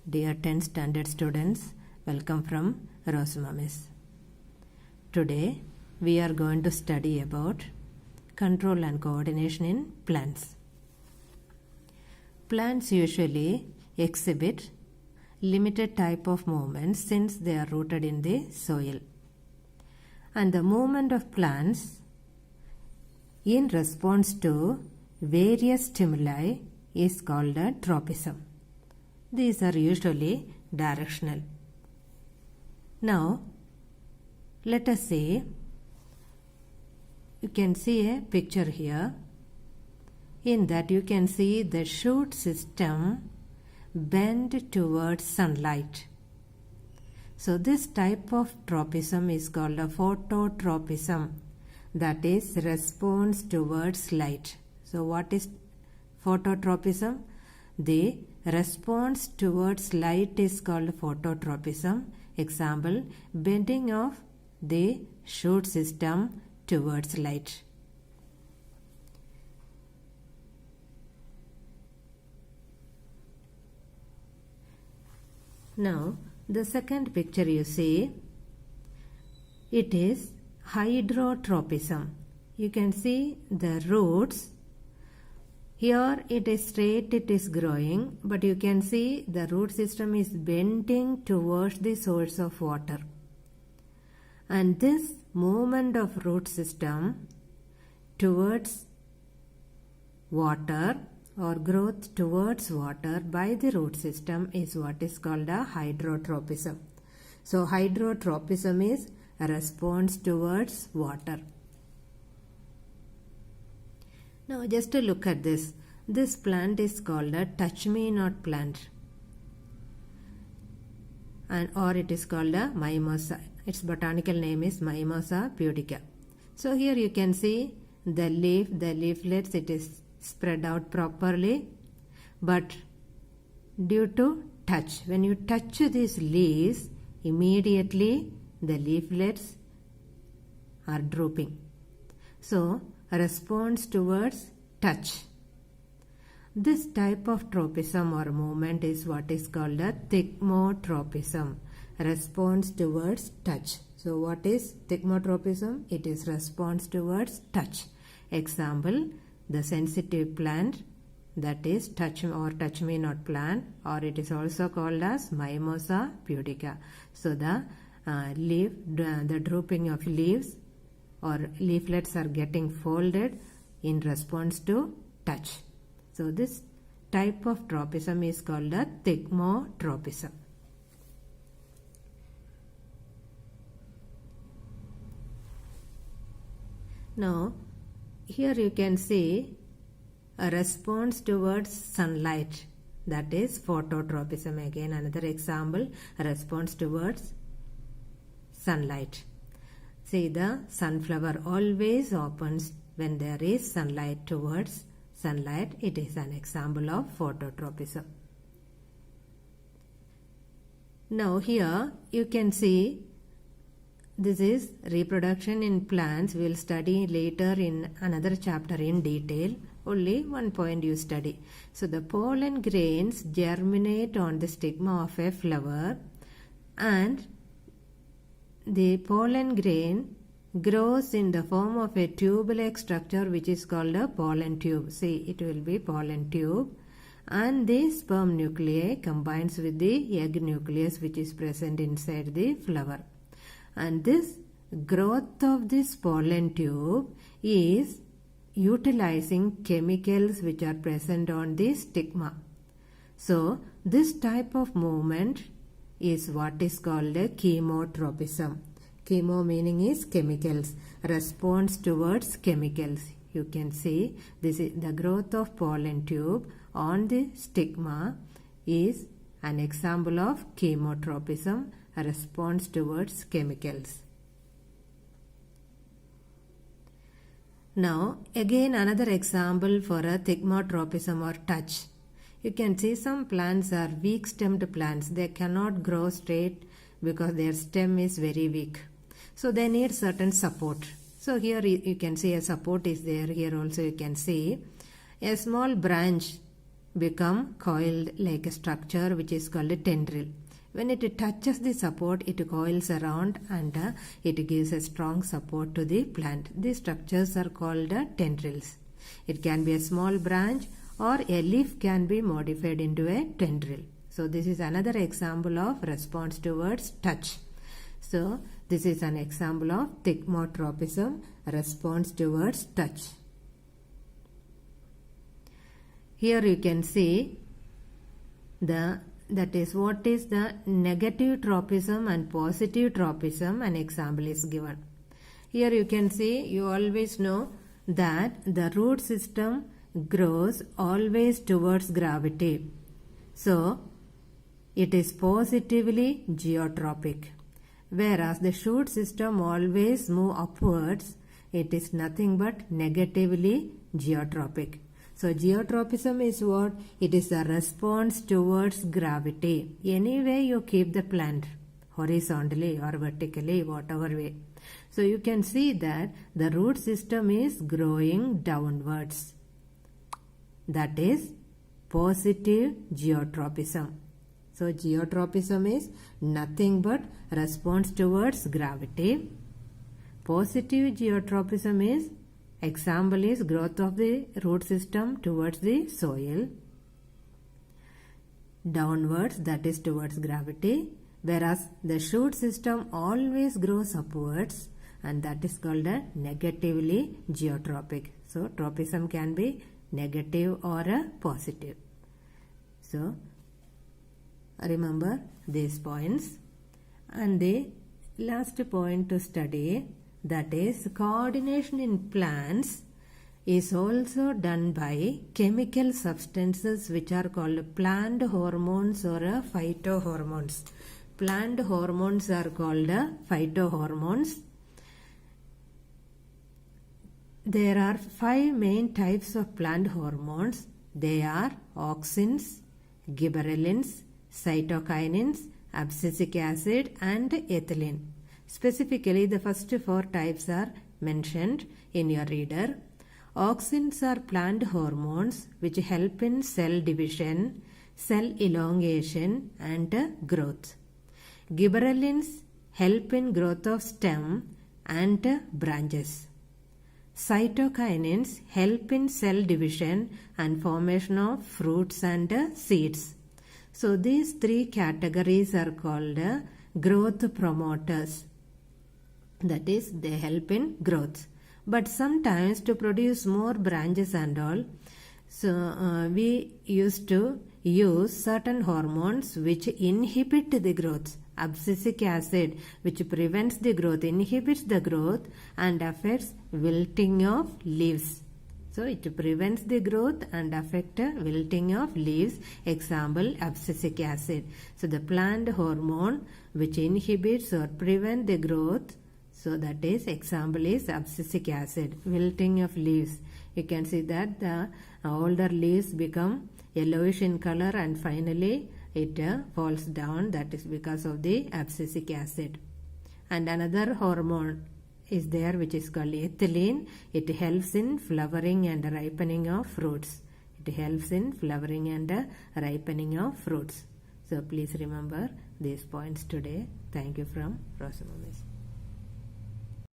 Dear 10th standard students, welcome from Rosma Miss. Today we are going to study about control and coordination in plants. Plants usually exhibit limited type of movements since they are rooted in the soil. And the movement of plants in response to various stimuli is called a tropism. These are usually directional. Now, let us see. You can see a picture here. In that you can see the shoot system bend towards sunlight. So this type of tropism is called a phototropism, that is response towards light. So what is phototropism? The response towards light is called phototropism. Example, bending of the shoot system towards light. Now, the second picture you see, it is hydrotropism. You can see the roots. Here it is straight, it is growing, but you can see the root system is bending towards the source of water. And this movement of root system towards water or growth towards water by the root system is what is called a hydrotropism. So hydrotropism is a response towards water. Now just to look at this. This plant is called a touch-me-not plant, or it is called a mimosa. Its botanical name is Mimosa pudica. So here you can see the leaf, the leaflets, it is spread out properly, but due to touch, when you touch these leaves, immediately the leaflets are drooping. So response towards touch. This type of tropism or movement is what is called a thigmotropism, response towards touch. So what is thigmotropism? It is response towards touch. Example, the sensitive plant, that is touch me not plant, or it is also called as Mimosa pudica. So the the drooping of leaves or leaflets are getting folded in response to touch. So this type of tropism is called a thigmotropism. Now here you can see a response towards sunlight, that is phototropism. Again another example, a response towards sunlight. See, the sunflower always opens when there is sunlight towards sunlight. It is an example of phototropism. Now here you can see this is reproduction in plants. We will study later in another chapter in detail. Only one point you study. So the pollen grains germinate on the stigma of a flower, and the pollen grain grows in the form of a tube-like structure which is called a pollen tube. See, it will be pollen tube, and the sperm nuclei combines with the egg nucleus which is present inside the flower. And this growth of this pollen tube is utilizing chemicals which are present on the stigma. So this type of movement is what is called a chemotropism. Chemo meaning is chemicals, response towards chemicals. You can see this is the growth of pollen tube on the stigma is an example of chemotropism, a response towards chemicals. Now again another example for a thigmotropism or touch. You can see some plants are weak stemmed plants. They cannot grow straight because their stem is very weak. So they need certain support. So here you can see a support is there. Here also you can see a small branch become coiled like a structure which is called a tendril. When it touches the support, it coils around and it gives a strong support to the plant. These structures are called tendrils. It can be a small branch or a leaf can be modified into a tendril. So this is another example of response towards touch. So this is an example of thigmotropism, response towards touch. Here you can see that is what is the negative tropism and positive tropism. An example is given. Here you can see, you always know that the root system grows always towards gravity. So it is positively geotropic. Whereas the shoot system always move upwards, it is nothing but negatively geotropic. So geotropism is what? It is a response towards gravity. Anyway you keep the plant, horizontally or vertically, whatever way. So you can see that the root system is growing downwards. That is positive geotropism. So geotropism is nothing but response towards gravity. Positive geotropism is, example is growth of the root system towards the soil. Downwards, that is towards gravity. Whereas the shoot system always grows upwards, and that is called a negatively geotropic. So tropism can be negative or a positive. So remember these points. And the last point to study, that is coordination in plants is also done by chemical substances which are called plant hormones or phytohormones. Plant hormones are called phytohormones. There are 5 main types of plant hormones. They are auxins, gibberellins, cytokinins, abscisic acid and ethylene. Specifically, the first 4 types are mentioned in your reader. Auxins are plant hormones which help in cell division, cell elongation and growth. Gibberellins help in growth of stem and branches. Cytokinins help in cell division and formation of fruits and seeds. So these 3 categories are called growth promoters. That is, they help in growth. But sometimes to produce more branches and all, so we used to use certain hormones which inhibit the growth. Abscisic acid, which prevents the growth, inhibits the growth and affects wilting of leaves. So it prevents the growth and affect wilting of leaves. Example, abscisic acid. So the plant hormone which inhibits or prevent the growth. So that is, example is abscisic acid. Wilting of leaves. You can see that the older leaves become yellowish in color and finally it falls down. That is because of the abscisic acid. And another hormone is there which is called ethylene. It helps in flowering and ripening of fruits. It helps in flowering and ripening of fruits. So please remember these points today. Thank you from Rosamond Miss.